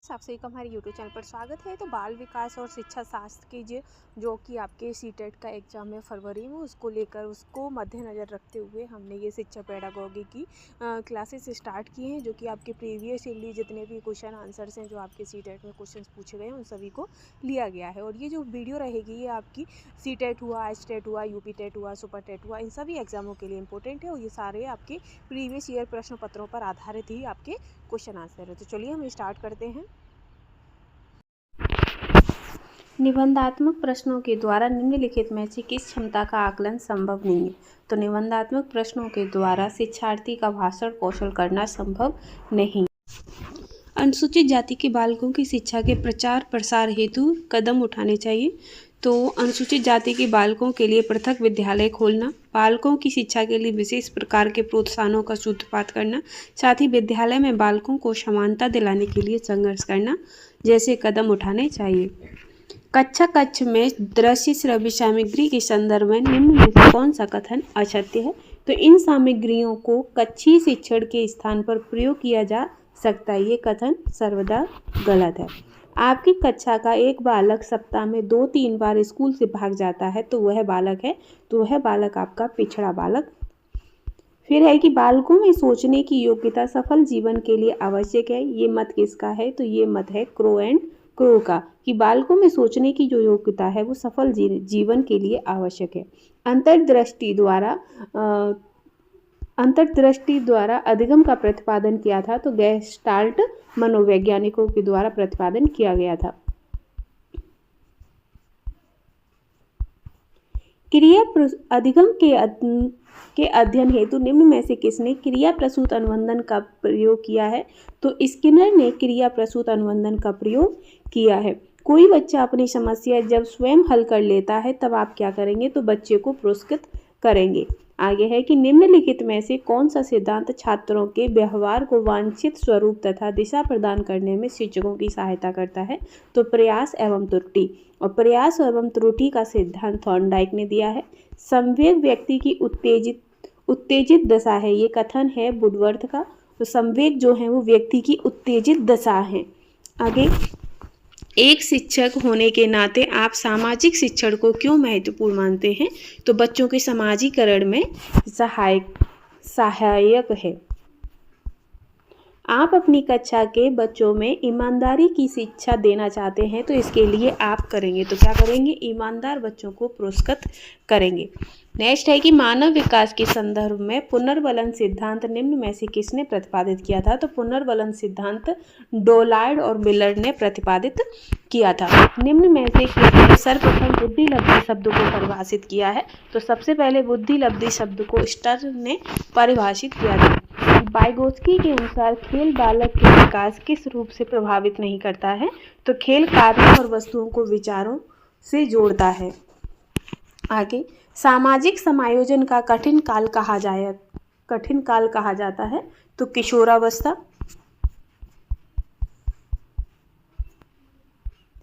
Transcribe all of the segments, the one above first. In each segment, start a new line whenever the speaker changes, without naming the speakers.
आप सभी का हमारे YouTube चैनल पर स्वागत है। तो बाल विकास और शिक्षा शास्त्र की जो कि आपके सीटेट का एग्ज़ाम है फरवरी में, उसको लेकर उसको मद्देनज़र रखते हुए हमने ये शिक्षा पेडागोगी की क्लासेस स्टार्ट की हैं, जो कि आपके प्रीवियसली जितने भी क्वेश्चन आंसर्स हैं जो आपके सीटेट में क्वेश्चन पूछे गए हैं उन सभी को लिया गया है। और ये जो वीडियो रहेगी ये आपकी सीटेट हुआ, एचटेट हुआ, यूपी टेट हुआ, सुपर टेट हुआ, इन सभी एग्जामों के लिए इंपॉर्टेंट है और ये सारे आपके प्रीवियस ईयर प्रश्न पत्रों पर आधारित ही आपके क्वेश्चन आंसर है। तो चलिए हम स्टार्ट करते हैं। निबंधात्मक प्रश्नों के द्वारा निम्नलिखित में से किस क्षमता का आकलन संभव नहीं है? तो निबंधात्मक प्रश्नों के द्वारा शिक्षार्थी का भाषण कौशल करना संभव नहीं। अनुसूचित जाति के बालकों की शिक्षा के प्रचार प्रसार हेतु कदम उठाने चाहिए। तो अनुसूचित जाति के बालकों के लिए पृथक विद्यालय खोलना, बालकों की शिक्षा के लिए विशेष प्रकार के प्रोत्साहनों का सूत्रपात करना, साथ ही विद्यालय में बालकों को समानता दिलाने के लिए संघर्ष करना जैसे कदम उठाने चाहिए। कक्ष में दृश्य श्रव्य सामग्री के संदर्भ में निम्न में से कौन सा कथन असत्य है? तो इन सामग्रियों को कक्षीय शिक्षण के स्थान पर प्रयोग किया जा सकता है, ये कथन सर्वदा गलत है। आपकी कक्षा का एक बालक सप्ताह में 2-3 बार स्कूल से भाग जाता है तो वह बालक है, तो वह बालक आपका पिछड़ा बालक। फिर है कि बालकों में सोचने की योग्यता सफल जीवन के लिए आवश्यक है, ये मत किसका है? तो ये मत है क्रो एंड क्रो का, कि बालकों में सोचने की जो योग्यता है वो सफल जीवन के लिए आवश्यक है। अंतर्दृष्टि द्वारा अधिगम का प्रतिपादन किया था, तो गेस्टाल्ट मनोवैज्ञानिकों के द्वारा प्रतिपादन किया गया था। क्रिया अधिगम के अध्ययन हेतु निम्न में से किसने क्रिया प्रसूत अनुबंधन का प्रयोग किया है? तो स्किनर ने क्रिया प्रसूत अनुबंधन का प्रयोग किया है। कोई बच्चा अपनी समस्या जब स्वयं हल कर लेता है तब आप क्या करेंगे? तो बच्चे को पुरस्कृत करेंगे। आगे है कि निम्नलिखित में से कौन सा सिद्धांत छात्रों के व्यवहार को वांछित स्वरूप तथा दिशा प्रदान करने में शिक्षकों की सहायता करता है? तो प्रयास एवं त्रुटि, और प्रयास एवं त्रुटि का सिद्धांत थॉर्नडाइक ने दिया है। संवेग व्यक्ति की उत्तेजित दशा है, ये कथन है वुडवर्थ का। तो संवेग जो है वो व्यक्ति की उत्तेजित दशा है। आगे, एक शिक्षक होने के नाते आप सामाजिक शिक्षण को क्यों महत्वपूर्ण मानते हैं? तो बच्चों के समाजीकरण में सहायक है। आप अपनी कक्षा के बच्चों में ईमानदारी की शिक्षा देना चाहते हैं तो इसके लिए आप करेंगे, तो क्या करेंगे? ईमानदार बच्चों को पुरस्कृत करेंगे। नेक्स्ट है कि मानव विकास के संदर्भ में पुनर्बलन सिद्धांत निम्न में से किसने प्रतिपादित किया था? तो पुनर्बलन सिद्धांत डोलार्ड और मिलर ने प्रतिपादित किया था। निम्न में से किसने सर्वप्रथम बुद्धिलब्धि शब्द को परिभाषित किया है? तो सबसे पहले बुद्धिलब्धि शब्द को स्टर ने परिभाषित किया था। वाइगोत्स्की के अनुसार खेल बालक के विकास किस रूप से प्रभावित नहीं करता है? तो खेल कार्यों और वस्तुओं को विचारों से जोड़ता है। आगे, सामाजिक समायोजन का कठिन काल कहा जाता है, तो किशोरावस्था।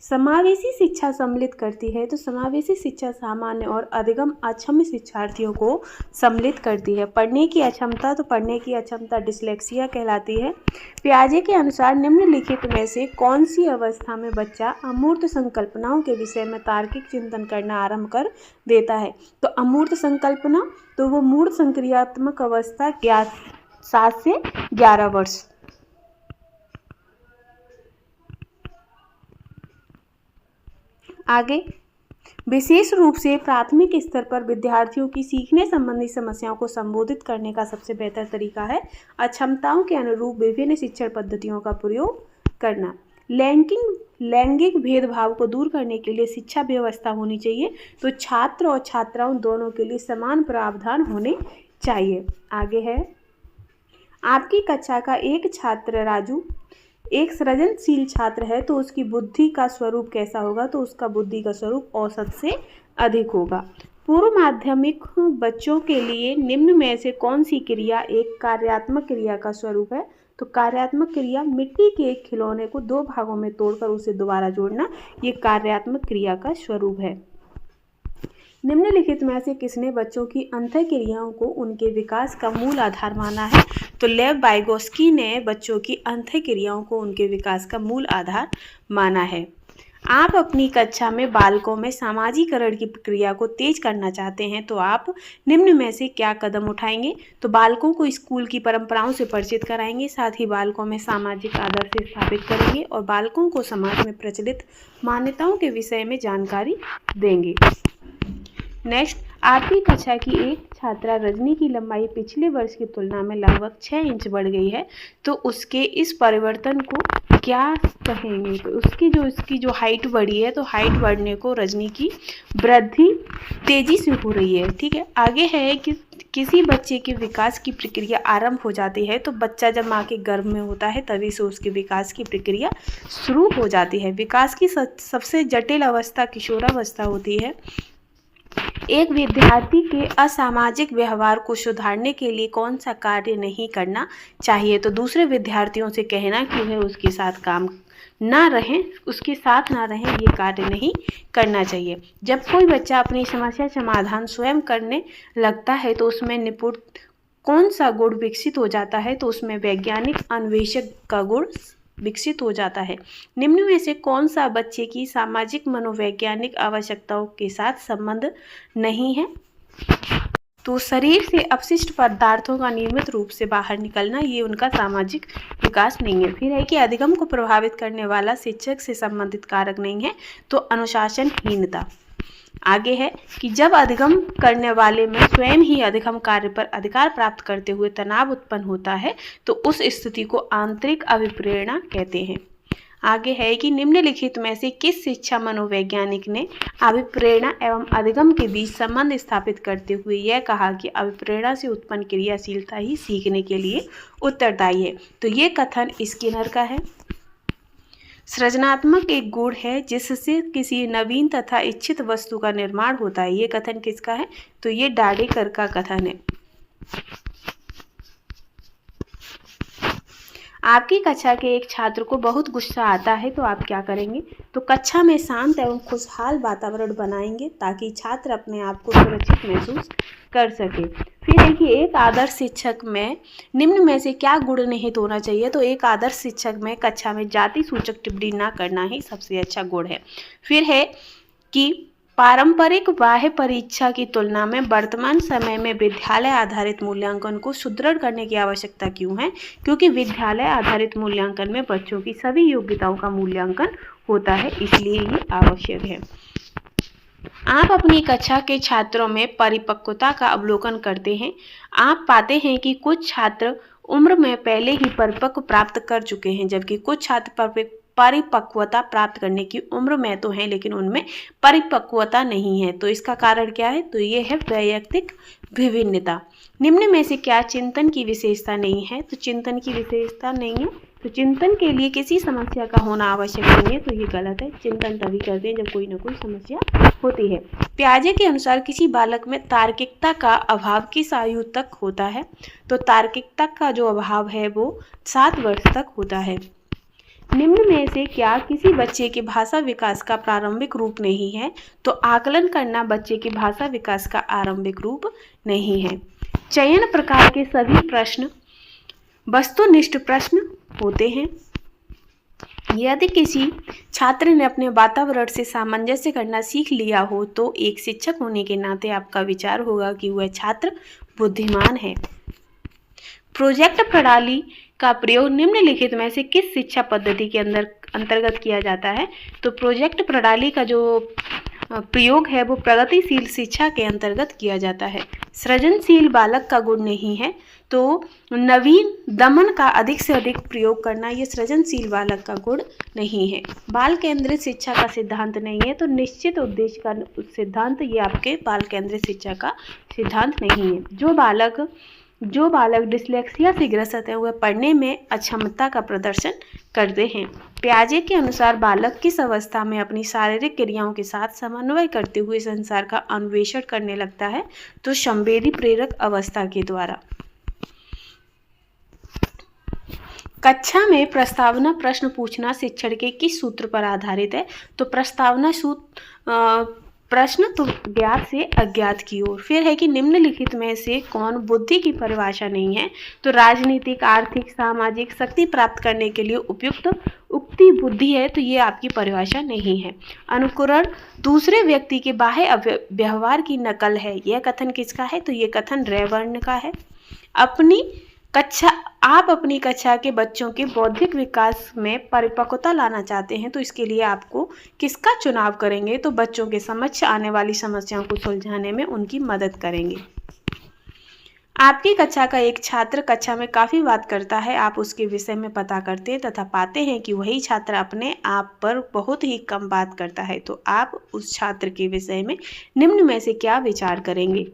समावेशी शिक्षा सम्मिलित करती है, तो समावेशी शिक्षा सामान्य और अधिगम अक्षम शिक्षार्थियों को सम्मिलित करती है। पढ़ने की अक्षमता, तो पढ़ने की अक्षमता डिस्लेक्सिया कहलाती है। पियाजे के अनुसार निम्नलिखित में से कौन सी अवस्था में बच्चा अमूर्त संकल्पनाओं के विषय में तार्किक चिंतन करना आरंभ कर देता है? तो अमूर्त संकल्पना, तो वो मूर्त संक्रियात्मक अवस्था 7 से 11 वर्ष। आगे, विशेष रूप से प्राथमिक स्तर पर विद्यार्थियों की सीखने संबंधी समस्याओं को संबोधित करने का सबसे बेहतर तरीका है अक्षमताओं के अनुरूप विभिन्न शिक्षण पद्धतियों का प्रयोग करना। लैंगिक भेदभाव को दूर करने के लिए शिक्षा व्यवस्था होनी चाहिए, तो छात्र और छात्राओं दोनों के लिए समान प्रावधान होने चाहिए। आगे है, आपकी कक्षा का एक छात्र राजू एक सृजनशील छात्र है तो उसकी बुद्धि का स्वरूप कैसा होगा? तो उसका बुद्धि का स्वरूप औसत से अधिक होगा। पूर्व माध्यमिक बच्चों के लिए निम्न में से कौन सी क्रिया एक कार्यात्मक क्रिया का स्वरूप है? तो कार्यात्मक क्रिया मिट्टी के एक खिलौने को 2 भागों में तोड़कर उसे दोबारा जोड़ना, ये कार्यात्मक क्रिया का स्वरूप है। निम्नलिखित में से किसने बच्चों की अंतःक्रियाओं को उनके विकास का मूल आधार माना है? तो लेव वाइगोस्की ने बच्चों की अंतःक्रियाओं को उनके विकास का मूल आधार माना है। आप अपनी कक्षा में बालकों में सामाजिकरण की प्रक्रिया को तेज करना चाहते हैं तो आप निम्न में से क्या कदम उठाएंगे? तो बालकों को स्कूल की परंपराओं से परिचित कराएंगे, साथ ही बालकों में सामाजिक आदर्श स्थापित करेंगे और बालकों को समाज में प्रचलित मान्यताओं के विषय में जानकारी देंगे। नेक्स्ट, आठवीं कक्षा की एक छात्रा रजनी की लंबाई पिछले वर्ष की तुलना में लगभग 6 इंच बढ़ गई है, तो उसके इस परिवर्तन को क्या कहेंगे? तो उसकी जो हाइट बढ़ी है, तो हाइट बढ़ने को रजनी की वृद्धि तेजी से हो रही है। ठीक है, आगे है कि किसी बच्चे के विकास की प्रक्रिया आरंभ हो जाती है, तो बच्चा जब माँ के गर्भ में होता है तभी से उसके विकास की प्रक्रिया शुरू हो जाती है। विकास की सबसे जटिल अवस्था किशोरावस्था होती है। एक विद्यार्थी के असामाजिक व्यवहार को सुधारने के लिए कौन सा कार्य नहीं करना चाहिए? तो दूसरे विद्यार्थियों से कहना कि वह उसके साथ ना रहें, ये कार्य नहीं करना चाहिए। जब कोई बच्चा अपनी समस्या समाधान स्वयं करने लगता है तो उसमें निपुण कौन सा गुण विकसित हो जाता है? तो उसमें वैज्ञानिक अन्वेषक का गुण विकसित हो जाता है। निम्न में से कौन सा बच्चे की सामाजिक मनोवैज्ञानिक आवश्यकताओं के साथ संबंध नहीं है? तो शरीर से अपशिष्ट पदार्थों का नियमित रूप से बाहर निकलना, ये उनका सामाजिक विकास नहीं है। फिर है कि अधिगम को प्रभावित करने वाला शिक्षक से संबंधित कारक नहीं है, तो अनुशासनहीनता। आगे है कि जब अधिगम करने वाले में स्वयं ही अधिगम कार्य पर अधिकार प्राप्त करते हुए तनाव उत्पन्न होता है, तो उस स्थिति को आंतरिक अभिप्रेरणा कहते हैं। आगे है कि निम्नलिखित में से किस शिक्षा मनोवैज्ञानिक ने अभिप्रेरणा एवं अधिगम के बीच संबंध स्थापित करते हुए यह कहा कि अभिप्रेरणा से उत्पन्न क्रियाशीलता ही सीखने के लिए उत्तरदायी है? तो ये कथन स्किनर का है। सृजनात्मक एक गुण है जिससे किसी नवीन तथा इच्छित वस्तु का निर्माण होता है, ये कथन किसका है? तो ये डाडेकर का कथन है। आपकी कक्षा के एक छात्र को बहुत गुस्सा आता है, तो आप क्या करेंगे? तो कक्षा में शांत एवं खुशहाल वातावरण बनाएंगे ताकि छात्र अपने आप को सुरक्षित महसूस कर सके। फिर देखिए, एक आदर्श शिक्षक में निम्न में से क्या गुण निहित होना चाहिए? तो एक आदर्श शिक्षक में कक्षा में जाति सूचक टिप्पणी न करना ही सबसे अच्छा गुण है। फिर है कि पारंपरिक बाह्य परीक्षा की तुलना में वर्तमान समय में विद्यालय आधारित मूल्यांकन को सुदृढ़ करने की आवश्यकता क्यों है? क्योंकि विद्यालय आधारित मूल्यांकन में बच्चों की सभी योग्यताओं का मूल्यांकन होता है, इसलिए ये आवश्यक है। आप अपनी कक्षा के छात्रों में परिपक्वता का अवलोकन करते हैं। आप पाते हैं कि कुछ छात्र उम्र में पहले ही परिपक्व प्राप्त कर चुके हैं, जबकि कुछ छात्र परिपक्वता प्राप्त करने की उम्र में तो हैं लेकिन उनमें परिपक्वता नहीं है। तो इसका कारण क्या है? तो ये है वैयक्तिक विभिन्नता। निम्न में से क्या चिंतन की विशेषता नहीं है? तो चिंतन की विशेषता नहीं है, तो चिंतन के लिए किसी समस्या का होना आवश्यक नहीं है, तो ये गलत है। चिंतन तभी करते हैं जब कोई ना कोई समस्या होती है। पियाजे के अनुसार किसी बालक में तार्किकता का अभाव किस आयु तक होता है? तो तार्किकता का जो अभाव है वो 7 वर्ष तक होता है। निम्न में से क्या किसी बच्चे के भाषा विकास का प्रारंभिक रूप नहीं है? तो आकलन करना बच्चे के भाषा विकास का आरंभिक रूप नहीं है। चयन प्रकार के सभी प्रश्न वस्तुनिष्ठ प्रश्न होते हैं। यदि किसी छात्र ने अपने वातावरण से सामंजस्य करना सीख लिया हो, तो एक शिक्षक होने के नाते आपका विचार होगा कि वह छात्र बुद्धिमान है। प्रोजेक्ट प्रणाली का प्रयोग निम्नलिखित में से किस शिक्षा पद्धति के अंतर्गत किया जाता है? तो प्रोजेक्ट प्रणाली का जो प्रयोग है वो प्रगतिशील शिक्षा के अंतर्गत किया जाता है। सृजनशील बालक का गुण नहीं है, तो नवीन दमन का अधिक से अधिक प्रयोग करना ये सृजनशील बालक का गुण नहीं है। बाल केंद्रित शिक्षा का सिद्धांत नहीं है, तो निश्चित उद्देश्य का सिद्धांत ये आपके बाल केंद्रित शिक्षा का सिद्धांत नहीं है। जो बालक डिस्लेक्सिया से ग्रसित है वह पढ़ने में अक्षमता का प्रदर्शन करते हैं। पियाजे के अनुसार बालक किस अवस्था में अपनी शारीरिक क्रियाओं के साथ समन्वय करते हुए संसार का अन्वेषण करने लगता है? तो संवेदी प्रेरक अवस्था के द्वारा। कक्षा में प्रस्तावना प्रश्न पूछना शिक्षण के किस सूत्र पर आधारित है? तो प्रश्न तो ज्ञात से अज्ञात की ओर। फिर है कि निम्नलिखित में से कौन बुद्धि की परिभाषा नहीं है? तो राजनीतिक, आर्थिक, सामाजिक शक्ति प्राप्त करने के लिए उपयुक्त उक्ति बुद्धि है, तो ये आपकी परिभाषा नहीं है। अनुकरण दूसरे व्यक्ति के बाह्य व्यवहार की नकल है, यह कथन किसका है? तो ये कथन रैवर्ण का है। आप अपनी कक्षा के बच्चों के बौद्धिक विकास में परिपक्वता लाना चाहते हैं, तो इसके लिए आपको किसका चुनाव करेंगे? तो बच्चों के समक्ष आने वाली समस्याओं को सुलझाने में उनकी मदद करेंगे। आपकी कक्षा का एक छात्र कक्षा में काफ़ी बात करता है, आप उसके विषय में पता करते हैं तथा पाते हैं कि वही छात्र अपने आप पर बहुत ही कम बात करता है, तो आप उस छात्र के विषय में निम्न में से क्या विचार करेंगे?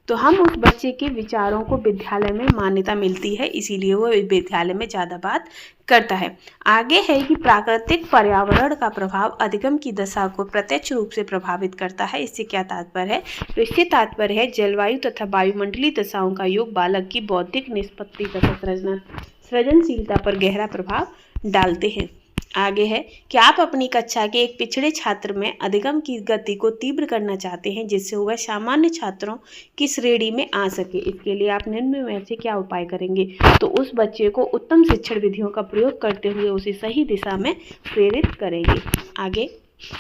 तो हम उस बच्चे के विचारों को विद्यालय में मान्यता मिलती है, इसीलिए वो विद्यालय में ज़्यादा बात करता है। आगे है कि प्राकृतिक पर्यावरण का प्रभाव अधिगम की दशा को प्रत्यक्ष रूप से प्रभावित करता है। इससे क्या तात्पर्य है? तो इससे तात्पर्य है जलवायु तथा वायुमंडलीय दशाओं का योग बालक की बौद्धिक निष्पत्ति तथा सृजनशीलता पर गहरा प्रभाव डालते हैं। आगे है कि आप अपनी कक्षा के एक पिछड़े छात्र में अधिगम की गति को तीव्र करना चाहते हैं, जिससे वह सामान्य छात्रों की श्रेणी में आ सके। इसके लिए आप निम्न में से क्या उपाय करेंगे? तो उस बच्चे को उत्तम शिक्षण विधियों का प्रयोग करते हुए उसे सही दिशा में प्रेरित करेंगे। आगे,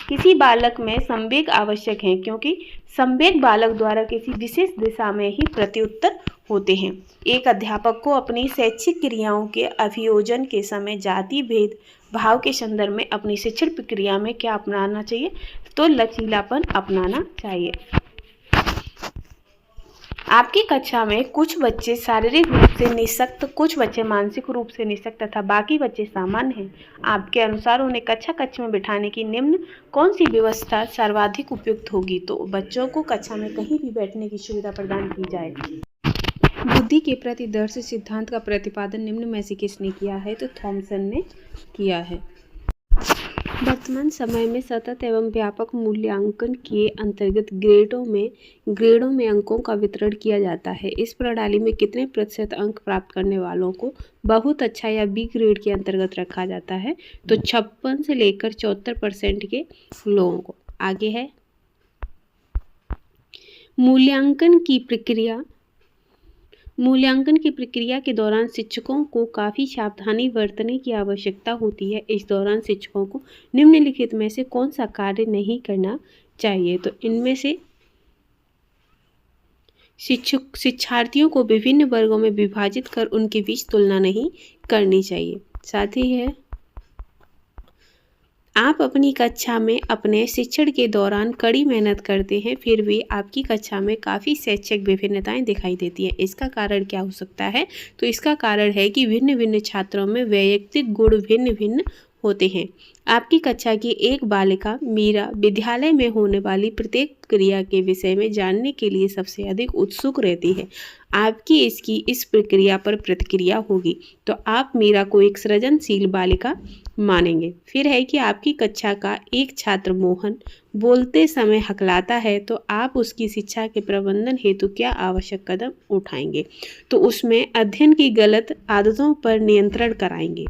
किसी बालक में संवेग आवश्यक है, क्योंकि संवेग बालक द्वारा किसी विशेष दिशा में ही प्रत्युत्तर होते हैं। एक अध्यापक को अपनी शैक्षिक क्रियाओं के अभियोजन के समय जाति भेद भाव के संदर्भ में अपनी शिक्षण प्रक्रिया में क्या अपनाना चाहिए? तो लचीलापन अपनाना चाहिए। आपकी कक्षा में कुछ बच्चे शारीरिक रूप से निःशक्त, कुछ बच्चे मानसिक रूप से निःशक्त तथा बाकी बच्चे सामान्य हैं। आपके अनुसार उन्हें कक्षा कक्ष में बिठाने की निम्न कौन सी व्यवस्था सर्वाधिक उपयुक्त होगी? तो बच्चों को कक्षा में कहीं भी बैठने की सुविधा प्रदान की जाए। बुद्धि के प्रति दर्श सिद्धांत का प्रतिपादन निम्न में से किसने किया है? तो थॉमसन ने किया है। वर्तमान समय में सतत एवं व्यापक मूल्यांकन के अंतर्गत ग्रेडों में अंकों का वितरण किया जाता है। इस प्रणाली में कितने प्रतिशत अंक प्राप्त करने वालों को बहुत अच्छा या बी ग्रेड के अंतर्गत रखा जाता है? तो 56 से लेकर 74% के लोगों को। आगे है मूल्यांकन की प्रक्रिया के दौरान शिक्षकों को काफ़ी सावधानी बरतने की आवश्यकता होती है। इस दौरान शिक्षकों को निम्नलिखित में से कौन सा कार्य नहीं करना चाहिए? तो इनमें से शिक्षार्थियों को विभिन्न वर्गों में विभाजित कर उनके बीच तुलना नहीं करनी चाहिए। साथ ही है, आप अपनी कक्षा में अपने शिक्षण के दौरान कड़ी मेहनत करते हैं, फिर भी आपकी कक्षा में काफ़ी शैक्षिक विभिन्नताएं दिखाई देती हैं। इसका कारण क्या हो सकता है? तो इसका कारण है कि भिन्न भिन्न छात्रों में वैयक्तिक गुण भिन्न भिन्न होते हैं। आपकी कक्षा की एक बालिका मीरा विद्यालय में होने वाली प्रत्येक क्रिया के विषय में जानने के लिए सबसे अधिक उत्सुक रहती है। आपकी इसकी इस प्रक्रिया पर प्रतिक्रिया होगी, तो आप मीरा को एक सृजनशील बालिका मानेंगे। फिर है कि आपकी कक्षा का एक छात्र मोहन बोलते समय हकलाता है, तो आप उसकी शिक्षा के प्रबंधन हेतु क्या आवश्यक कदम उठाएंगे? तो उसमें अध्ययन की गलत आदतों पर नियंत्रण कराएंगे।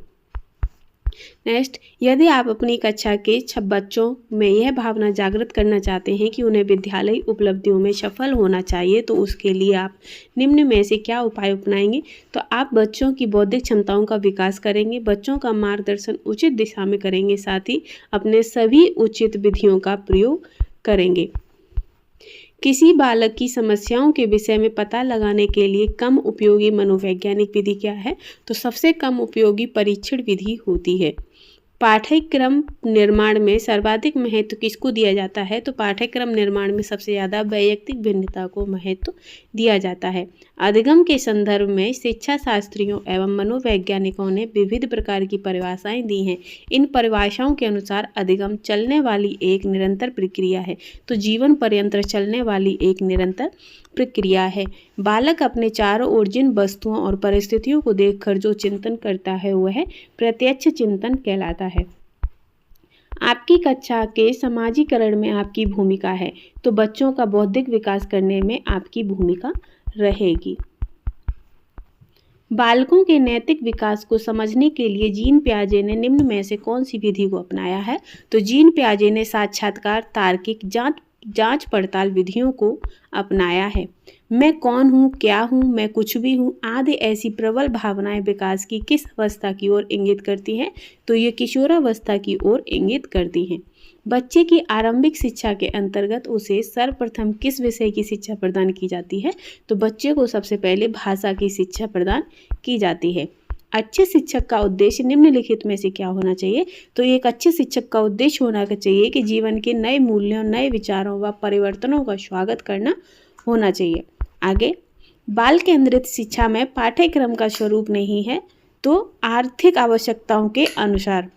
नेक्स्ट, यदि आप अपनी कक्षा के बच्चों में यह भावना जागृत करना चाहते हैं कि उन्हें विद्यालयी उपलब्धियों में सफल होना चाहिए, तो उसके लिए आप निम्न में से क्या उपाय अपनाएंगे? तो आप बच्चों की बौद्धिक क्षमताओं का विकास करेंगे, बच्चों का मार्गदर्शन उचित दिशा में करेंगे, साथ ही अपने सभी उचित विधियों का प्रयोग करेंगे। किसी बालक की समस्याओं के विषय में पता लगाने के लिए कम उपयोगी मनोवैज्ञानिक विधि क्या है? तो सबसे कम उपयोगी परीक्षण विधि होती है। पाठ्यक्रम निर्माण में सर्वाधिक महत्व किसको दिया जाता है? तो पाठ्यक्रम निर्माण में सबसे ज़्यादा वैयक्तिक भिन्नता को महत्व दिया जाता है। अधिगम के संदर्भ में शिक्षा शास्त्रियों एवं मनोवैज्ञानिकों ने विविध प्रकार की परिभाषाएं दी हैं। इन परिभाषाओं के अनुसार अधिगम चलने वाली एक निरंतर प्रक्रिया है, तो जीवन पर्यंत चलने वाली एक निरंतर प्रक्रिया है। बालक अपने चारों ओर जिन वस्तुओं और परिस्थितियों को देखकर जो चिंतन करता है वह प्रत्यक्ष चिंतन कहलाता है। आपकी कक्षा के समाजीकरण में आपकी भूमिका है, तो बच्चों का बौद्धिक विकास करने में आपकी भूमिका रहेगी। बालकों के नैतिक विकास को समझने के लिए जीन पियाजे ने निम्न में से कौन सी विधि को अपनाया है? तो जीन पियाजे ने साक्षात्कार, तार्किक जांच पड़ताल विधियों को अपनाया है। मैं कौन हूँ, क्या हूँ, मैं कुछ भी हूँ आदि ऐसी प्रबल भावनाएं विकास की किस अवस्था की ओर इंगित करती हैं? तो ये किशोरावस्था की ओर इंगित करती हैं। बच्चे की आरंभिक शिक्षा के अंतर्गत उसे सर्वप्रथम किस विषय की शिक्षा प्रदान की जाती है? तो बच्चे को सबसे पहले भाषा की शिक्षा प्रदान की जाती है। अच्छे शिक्षक का उद्देश्य निम्नलिखित में से क्या होना चाहिए? तो एक अच्छे शिक्षक का उद्देश्य होना चाहिए कि जीवन के नए मूल्यों, नए विचारों व परिवर्तनों का स्वागत करना होना चाहिए। आगे, बाल केंद्रित शिक्षा में पाठ्यक्रम का स्वरूप नहीं है, तो आर्थिक आवश्यकताओं के अनुसार।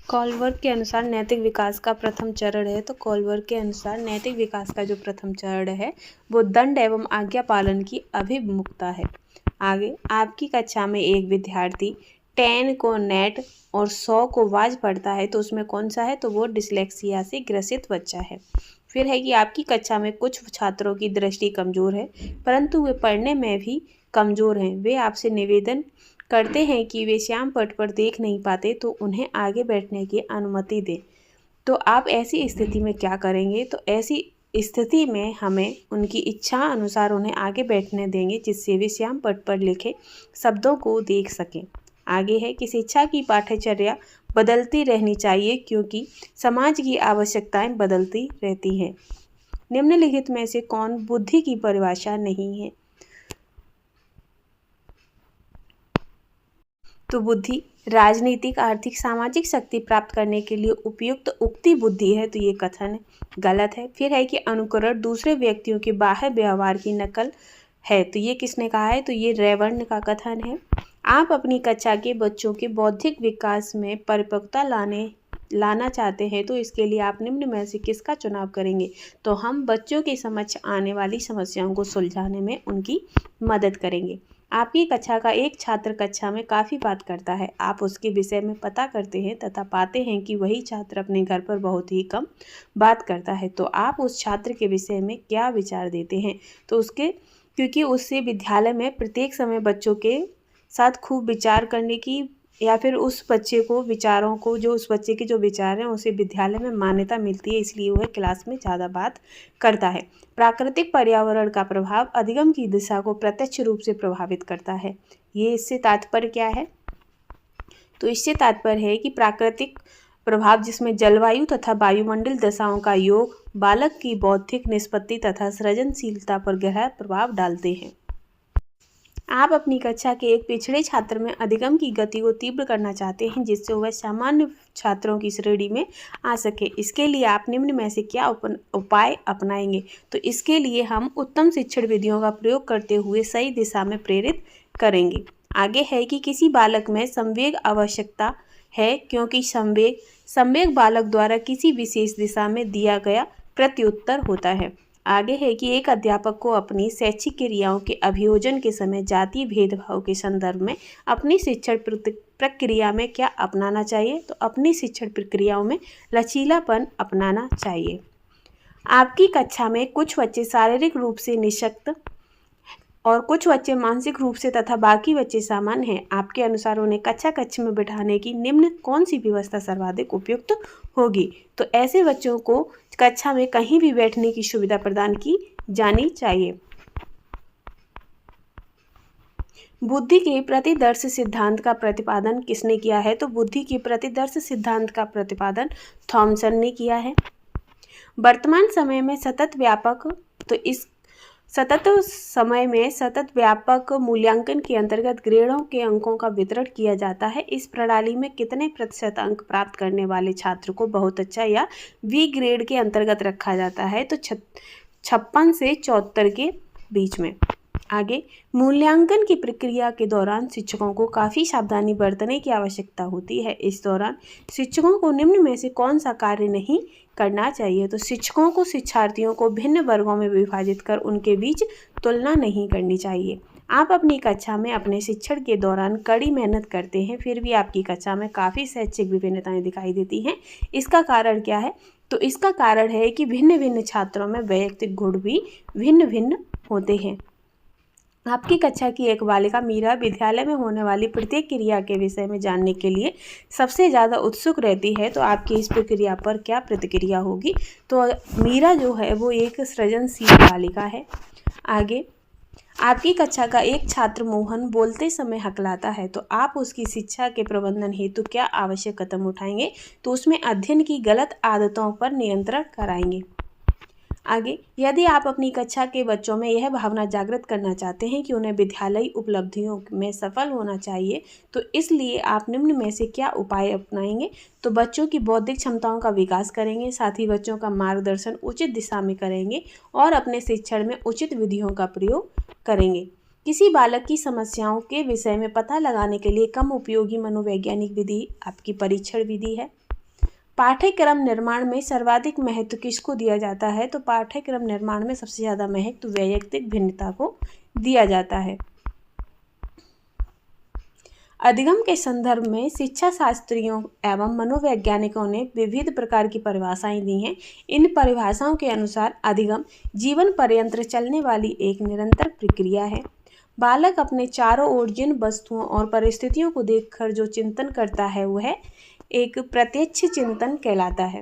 कोलबर्ग के अनुसार नैतिक विकास का प्रथम चरण है, तो कोलबर्ग के अनुसार नैतिक विकास का जो प्रथम चरण है वो दंड एवं आज्ञा पालन की अभिमुखता है। आगे, आपकी कक्षा में एक विद्यार्थी 10 को नेट और 100 को वाज पढ़ता है, तो उसमें कौन सा है? तो वो डिसलेक्सिया से ग्रसित बच्चा है। फिर है कि आपकी कक्षा में कुछ छात्रों की दृष्टि कमज़ोर है, परंतु वे पढ़ने में भी कमज़ोर हैं। वे आपसे निवेदन करते हैं कि वे श्याम पट पर देख नहीं पाते, तो उन्हें आगे बैठने की अनुमति दें। तो आप ऐसी स्थिति में क्या करेंगे? तो ऐसी स्थिति में हमें उनकी इच्छा अनुसार उन्हें आगे बैठने देंगे, जिससे वे श्याम पट पर लिखे शब्दों को देख सकें। आगे है कि शिक्षा की पाठ्यचर्या बदलती रहनी चाहिए, क्योंकि समाज की आवश्यकताएं बदलती रहती हैं। निम्नलिखित में से कौन बुद्धि की परिभाषा नहीं है? तो बुद्धि राजनीतिक, आर्थिक, सामाजिक शक्ति प्राप्त करने के लिए उपयुक्त उक्ति बुद्धि है, तो ये कथन गलत है। फिर है कि अनुकरण दूसरे व्यक्तियों के बाह्य व्यवहार की नकल है, तो ये किसने कहा है? तो ये रेवर्ण का कथन है। आप अपनी कक्षा के बच्चों के बौद्धिक विकास में परिपक्वता लाना चाहते हैं, तो इसके लिए आप निम्न में से किसका चुनाव करेंगे? तो हम बच्चों के समक्ष आने वाली समस्याओं को सुलझाने में उनकी मदद करेंगे। आपकी कक्षा का एक छात्र कक्षा में काफ़ी बात करता है, आप उसके विषय में पता करते हैं तथा पाते हैं कि वही छात्र अपने घर पर बहुत ही कम बात करता है, तो आप उस छात्र के विषय में क्या विचार देते हैं? तो क्योंकि उससे विद्यालय में प्रत्येक समय बच्चों के साथ खूब विचार करने की, या फिर उस बच्चे को विचारों को, जो उस बच्चे के जो विचार हैं उसे विद्यालय में मान्यता मिलती है, इसलिए वह क्लास में ज़्यादा बात करता है। प्राकृतिक पर्यावरण का प्रभाव अधिगम की दिशा को प्रत्यक्ष रूप से प्रभावित करता है। ये इससे तात्पर्य क्या है? तो इससे तात्पर्य है कि प्राकृतिक प्रभाव, जिसमें जलवायु तथा वायुमंडल दशाओं का योग बालक की बौद्धिक निष्पत्ति तथा सृजनशीलता पर गहरा प्रभाव डालते हैं। आप अपनी कक्षा के एक पिछड़े छात्र में अधिगम की गति को तीव्र करना चाहते हैं, जिससे वह सामान्य छात्रों की श्रेणी में आ सके। इसके लिए आप निम्न में से क्या उपाय अपनाएंगे? तो इसके लिए हम उत्तम शिक्षण विधियों का प्रयोग करते हुए सही दिशा में प्रेरित करेंगे। आगे है कि किसी बालक में संवेग आवश्यकता है, क्योंकि संवेग बालक द्वारा किसी विशेष दिशा में दिया गया प्रत्युत्तर होता है। आगे है कि एक अध्यापक को अपनी शैक्षिक क्रियाओं के अभियोजन के समय जातीय भेदभाव के संदर्भ में अपनी शिक्षण प्रक्रिया में क्या अपनाना चाहिए? तो अपनी शिक्षण प्रक्रियाओं में लचीलापन अपनाना चाहिए। आपकी कक्षा में कुछ बच्चे शारीरिक रूप से निःशक्त और कुछ बच्चे मानसिक रूप से तथा बाकी बच्चे सामान्य हैं। आपके अनुसार उन्हें कक्षा में बिठाने की निम्न कौन सी व्यवस्था सर्वाधिक उपयुक्त होगी? तो ऐसे बच्चों को कक्षा में कहीं भी बैठने की सुविधा प्रदान की जानी चाहिए। बुद्धि के प्रतिदर्श सिद्धांत का प्रतिपादन किसने किया है? तो बुद्धि के प्रतिदर्श सिद्धांत का प्रतिपादन थॉमसन ने किया है। वर्तमान समय में सतत व्यापक मूल्यांकन के अंतर्गत ग्रेडों के अंकों का वितरण किया जाता है। इस प्रणाली में कितने प्रतिशत अंक प्राप्त करने वाले छात्र को बहुत अच्छा या वी ग्रेड के अंतर्गत रखा जाता है? तो 56 से 74 के बीच में। आगे, मूल्यांकन की प्रक्रिया के दौरान शिक्षकों को काफ़ी सावधानी बरतने की आवश्यकता होती है। इस दौरान शिक्षकों को निम्न में से कौन सा कार्य नहीं करना चाहिए? तो शिक्षकों को शिक्षार्थियों को भिन्न वर्गों में विभाजित कर उनके बीच तुलना नहीं करनी चाहिए। आप अपनी कक्षा में अपने शिक्षण के दौरान कड़ी मेहनत करते हैं, फिर भी आपकी कक्षा में काफ़ी शैक्षिक विभिन्नताएं दिखाई देती हैं। इसका कारण क्या है? तो इसका कारण है कि भिन्न भिन्न छात्रों में वैयक्तिक गुण भी भिन्न भिन्न होते हैं। आपकी कक्षा की एक बालिका मीरा विद्यालय में होने वाली प्रत्येक क्रिया के विषय में जानने के लिए सबसे ज़्यादा उत्सुक रहती है, तो आपकी इस प्रक्रिया पर क्या प्रतिक्रिया होगी। तो मीरा जो है वो एक सृजनशील बालिका है। आगे, आपकी कक्षा का एक छात्र मोहन बोलते समय हकलाता है, तो आप उसकी शिक्षा के प्रबंधन हेतु क्या आवश्यक कदम उठाएंगे। तो उसमें अध्ययन की गलत आदतों पर नियंत्रण कराएंगे। आगे, यदि आप अपनी कक्षा के बच्चों में यह भावना जागृत करना चाहते हैं कि उन्हें विद्यालयी उपलब्धियों में सफल होना चाहिए, तो इसलिए आप निम्न में से क्या उपाय अपनाएंगे। तो बच्चों की बौद्धिक क्षमताओं का विकास करेंगे, साथ ही बच्चों का मार्गदर्शन उचित दिशा में करेंगे और अपने शिक्षण में उचित विधियों का प्रयोग करेंगे। किसी बालक की समस्याओं के विषय में पता लगाने के लिए कम उपयोगी मनोवैज्ञानिक विधि आपकी परीक्षण विधि है। पाठ्यक्रम निर्माण में सर्वाधिक महत्व किसको दिया जाता है। तो पाठ्यक्रम निर्माण में सबसे ज़्यादा महत्व वैयक्तिक भिन्नता को दिया जाता है। अधिगम के संदर्भ में शिक्षा शास्त्रियों एवं मनोवैज्ञानिकों ने विविध प्रकार की परिभाषाएं दी हैं। इन परिभाषाओं के अनुसार अधिगम जीवन पर्यंत चलने वाली एक निरंतर प्रक्रिया है। बालक अपने चारों ओर जिन वस्तुओं और परिस्थितियों को देखकर जो चिंतन करता है वह एक प्रत्यक्ष चिंतन कहलाता है।